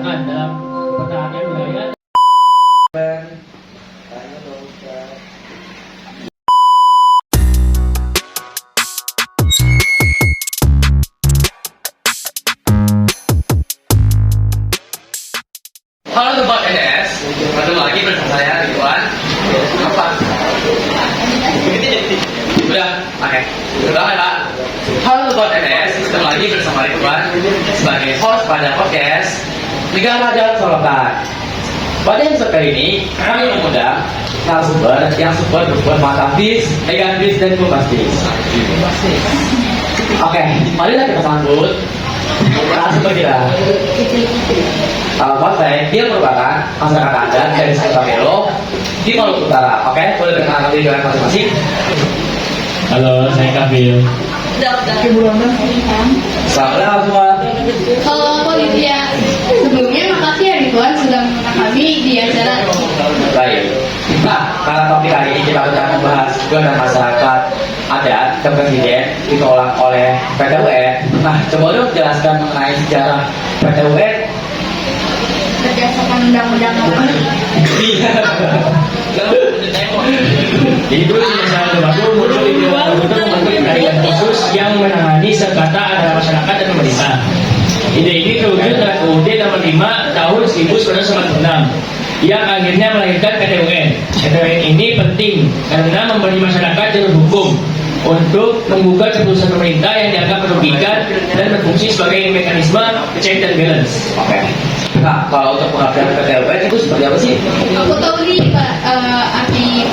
tantangan dalam pertahanan wilayah. Halo Sobat NS, ketemu lagi bersama saya Ridwan. Apa? Udah, oke. Udah ya Pak. Halo Sobat NS, ketemu lagi bersama Ridwan sebagai host pada podcast Negara dan Solokan. Pada episode kali ini, kami mengundang narasumber yang super duper mantapis, negatif dan bombastis. Oke, marilah kita sambut narasumber kita. Mas saya, dia merupakan masyarakat adat dari sekitar Melo di Maluku Utara. Oke, boleh perkenalkan diri kalian masing-masing. Halo, saya Kafil. Selamat malam semua. Halo, aku Lydia. Sebelumnya makasih ya Ridwan sudah mengundang kami di acara. Baik. Nah, karena topik kali ini kita akan membahas juga tentang masyarakat adat dan presiden ditolak oleh PT UN. Nah, coba dong jelaskan mengenai sejarah PT UN. Berdasarkan undang-undang nomor Itu salah satu muncul di untuk membentuk peradilan khusus yang menangani sengketa antara masyarakat dan pemerintah. Ide ini terwujud dalam UUD nomor 5 tahun 1996 yang akhirnya melahirkan PT UN. PT UN ini penting karena memberi masyarakat jalur hukum untuk menggugat keputusan pemerintah yang dianggap merugikan dan berfungsi sebagai mekanisme check and balance. Oke. Nah, kalau untuk pengertian PT UN itu seperti apa sih? aku tahu nih Pak, arti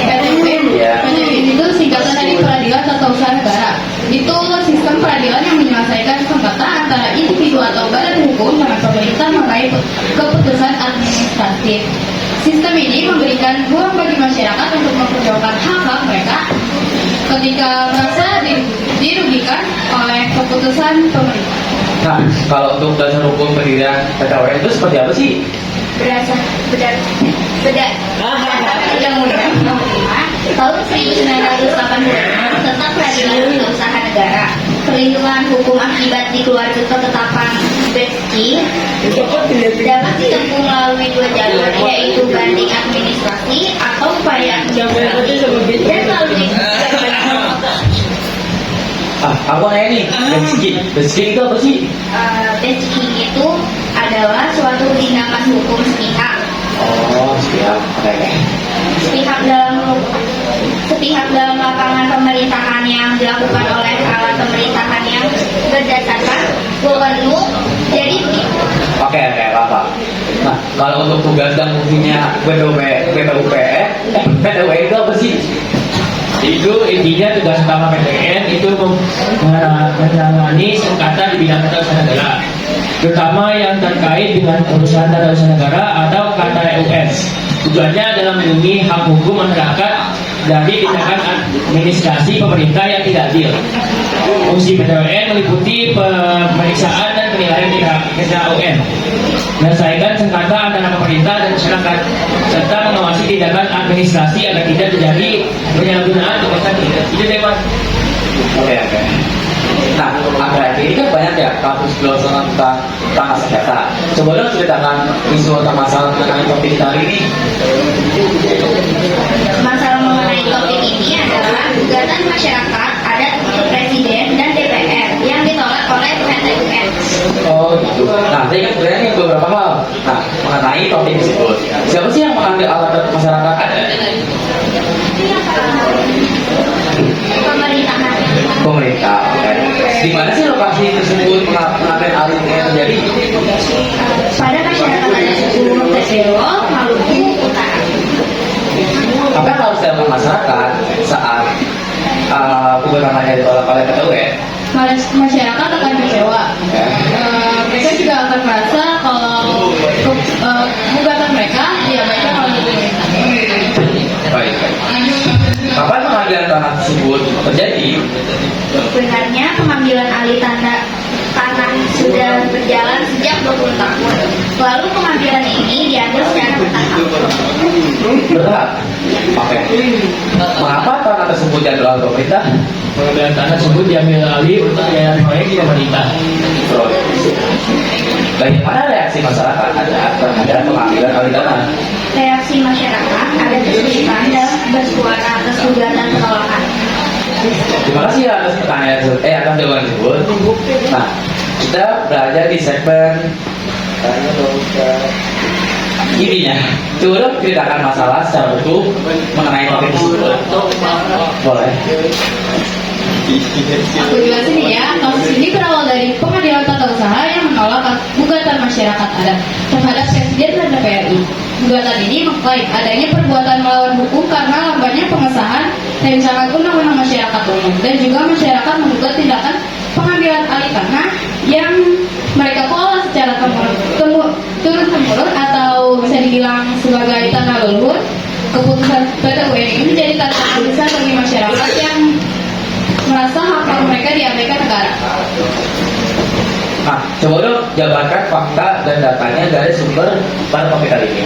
PTUN. Iya. PTUN itu singkatan dari Peradilan Tata Usaha Negara. Itu sistem peradilan yang menyelesaikan sengketa antara individu atau badan hukum dengan pemerintah mengenai keputusan administratif. Sistem ini memberikan ruang bagi masyarakat untuk memperjuangkan hak-hak mereka ketika merasa dirugikan oleh keputusan pemerintah. Nah, kalau untuk dasar hukum pendirian PT UN itu seperti apa sih? Berdasarkan Undang-Undang Nomor 5 Tahun 1985 tentang Peradilan Tata Usaha Negara, perlindungan hukum akibat dikeluarkan ketetapan BESKI dapat ditempuh melalui dua jalur, yaitu banding administrasi atau upaya administratif dan melalui Aku nanya nih, BESKI itu apa sih? BESKI itu adalah suatu tindakan hukum sepihak. Oh, siap. Oke. Sepihak dalam lapangan pemerintahan yang dilakukan oleh alat pemerintahan yang berdasarkan wewenang. Jadi Oke, apa? Nah, kalau untuk tugas dan fungsinya PTUP itu apa sih? Itu intinya tugas utama PTN itu menangani sengketa di bidang tata usaha negara, terutama yang terkait dengan urusan tata usaha negara atau KTUN. Tujuannya adalah melindungi hak hukum masyarakat dari tindakan administrasi pemerintah yang tidak adil. Fungsi PTUN meliputi pemeriksaan dan penilaian KTUN, menyelesaikan sengketa antara pemerintah dan masyarakat, serta mengawasi tindakan administrasi agar tidak terjadi penyalahgunaan kekuasaan. Itu deh Mas. Oke. Nah, akhir-akhir ini kan banyak ya kasus gelongan tentang sengketa. Coba dong ceritakan isu atau masalah mengenai topik kita hari ini. masalah mengenai topik ini adalah gugatan masyarakat adat untuk presiden dan DPR yang ditolak oleh PTUN. Oh gitu. Nah, saya ingin bertanya beberapa hal. Nah, mengenai topik tersebut. Siapa sih yang mengambil alat masyarakat adat? Pemerintah. Oke. Di mana sih lokasi tersebut pengambil alih yang terjadi? Pada masyarakat adat suku Tebelo, Maluku Utara. Apa yang harus dilakukan masyarakat saat gugatannya ditolak oleh PTUN? Masyarakat akan kecewa. Mereka juga akan merasa kalau gugatan mereka diabaikan oleh pemerintah. Baik. Kapan pengambilan tanah tersebut terjadi? Sebenarnya pengambilan alih tanah sudah berjalan sejak 20 tahun. Lalu pengambilan ini diambil secara bertahap. Bertahap. Oke. Mengapa tanah tersebut diambil oleh pemerintah? Pengambilan tanah tersebut diambil alih untuk biaya proyek di pemerintah. Bagaimana reaksi masyarakat terhadap pengambilan alih tanah? Reaksi masyarakat ada kesulitan dalam bersuara atas gugatan penolakan. Terima kasih atas pertanyaan atas jawaban tersebut. Nah, kita belajar di segmen intinya. Coba ceritakan masalah secara utuh mengenai topik tersebut. Boleh. Aku jelasin ya, kasus ini berawal dari pengadilan tata usaha yang menolak gugatan masyarakat adat terhadap Presiden dan DPR RI. Gugatan ini mengklaim adanya perbuatan melawan hukum karena lambatnya pengesahan rancangan undang-undang masyarakat umum dan juga masyarakat menggugat tindakan pengambilan alih tanah yang mereka kelola secara turun-temurun atau bisa dibilang sebagai tanah leluhur. Keputusan PT UN ini menjadi tantangan besar bagi masyarakat yang merasa hak mereka diabaikan negara. Nah, coba dong jabarkan fakta dan datanya dari sumber pada topik kali ini.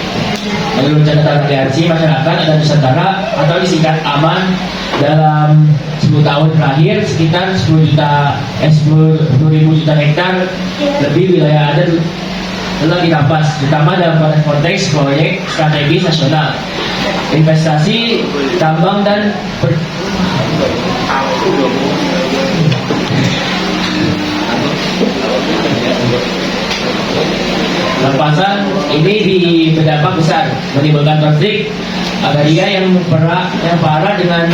Menurut catatan aliansi masyarakat adat Nusantara atau disingkat AMAN, dalam 10 tahun terakhir sekitar 10.000 juta hektar lebih wilayah adat telah dirampas, terutama dalam konteks proyek strategis nasional, investasi tambang dan Lempasan ini berdampak besar, menimbulkan konflik agraria yang parah dengan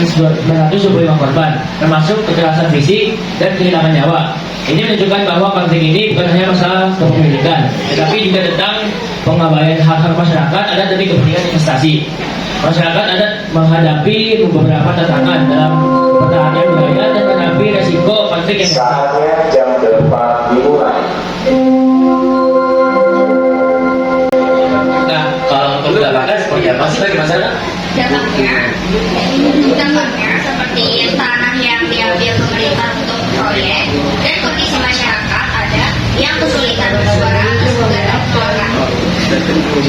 925 korban, termasuk kekerasan fisik dan kehilangan nyawa. Ini menunjukkan bahwa konflik ini bukan hanya masalah kepemilikan, tetapi juga tentang pengabaian hak-hak masyarakat adat demi kepentingan investasi. Masyarakat adat menghadapi beberapa tantangan dalam pertahanan wilayah dan menghadapi resiko konflik yang besar. Saatnya jam 8 dimulai. Nah, kalau untuk dampaknya seperti apa sih bagi masyarakat? Dampaknya seperti tanah yang diambil pemerintah untuk proyek dan kondisi masyarakat ada yang kesulitan bersuara atas gugatan penolakan.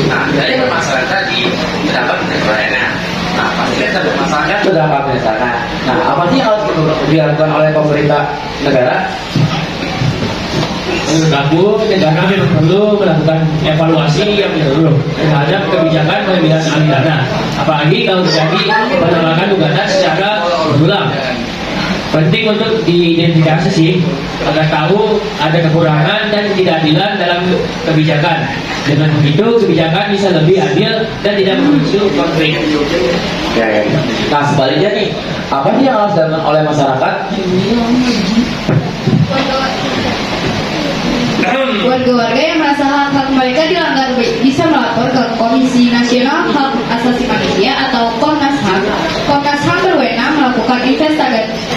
Nah, dari permasalahan tadi terdapat penyelesaiannya. Nah, pastikan kita bermasalahnya terdapat penyelesaiannya. Nah, apa sih yang harus dilakukan oleh pemerintah negara? Menurut aku, negara memang perlu melakukan evaluasi yang menyeluruh terhadap kebijakan pengambilan alih tanah, apalagi kalau terjadi penolakan gugatan secara berulang. Penting untuk diidentifikasi sih, agar tahu ada kekurangan dan ketidakadilan dalam kebijakan. Dengan begitu, kebijakan bisa lebih adil dan tidak memicu konflik. Ya. Nah, sebaliknya nih, apa sih yang harus dilakukan oleh masyarakat? Warga-warga yang merasa hak-hak mereka dilanggar bisa melapor ke Komisi Nasional Hak Asasi Manusia atau Komnas HAM. Komnas HAM berwenang melakukan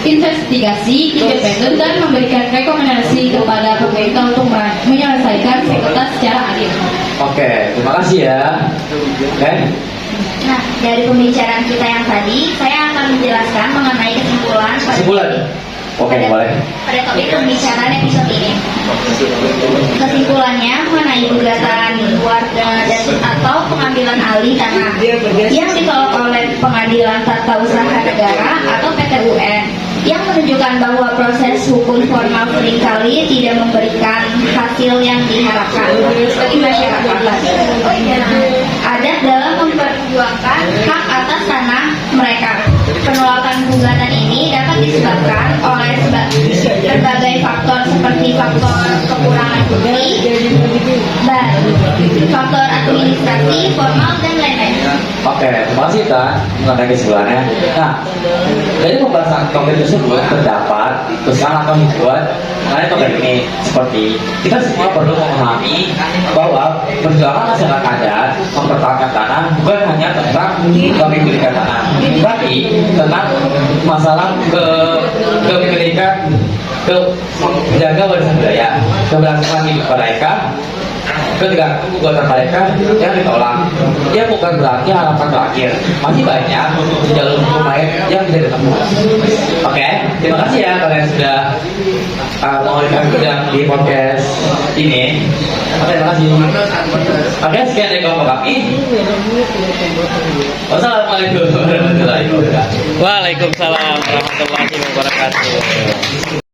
investigasi independen dan memberikan rekomendasi kepada pemerintah untuk menyelesaikan sengketa secara adil. Oke, terima kasih ya. Oke. Nah, dari pembicaraan kita yang tadi, saya akan menjelaskan mengenai kesimpulan. Kesimpulan. Oke, boleh. Pada topik pembicaraan episode ini. Kesimpulannya mengenai gugatan warga dan atau pengambilan alih tanah yang ditolak oleh Pengadilan Tata Usaha Negara atau PT UN yang menunjukkan bahwa proses hukum formal seringkali tidak memberikan hasil yang diharapkan bagi masyarakat adat dalam memperjuangkan hak atas tanah mereka. Penolakan gugatan ini dapat disebabkan oleh berbagai faktor seperti faktor kekurangan bukti, dan faktor administrasi, formal, dan lain-lain. Oke, terima kasih Tan mengenai kesimpulannya. Nah, dari pembahasan topik tersebut terdapat pesan atau hiburan mengenai topik ini seperti kita semua perlu memahami bahwa perjuangan masyarakat adat mempertahankan tanah bukan hanya tentang kepemilikan tanah, tapi tentang masalah kepemilikan menjaga warisan budaya, keberlangsungan hidup mereka ketika gugatan mereka yang ditolak, ya bukan berarti harapan berakhir. Masih banyak jalur hukum lain yang bisa ditempuh. Oke, terima kasih ya kalian sudah mau ikut di podcast ini. Oke, terima kasih. Oke, sekian dari kelompok kami. Wassalamualaikum warahmatullahi wabarakatuh. Waalaikumsalam warahmatullahi wabarakatuh.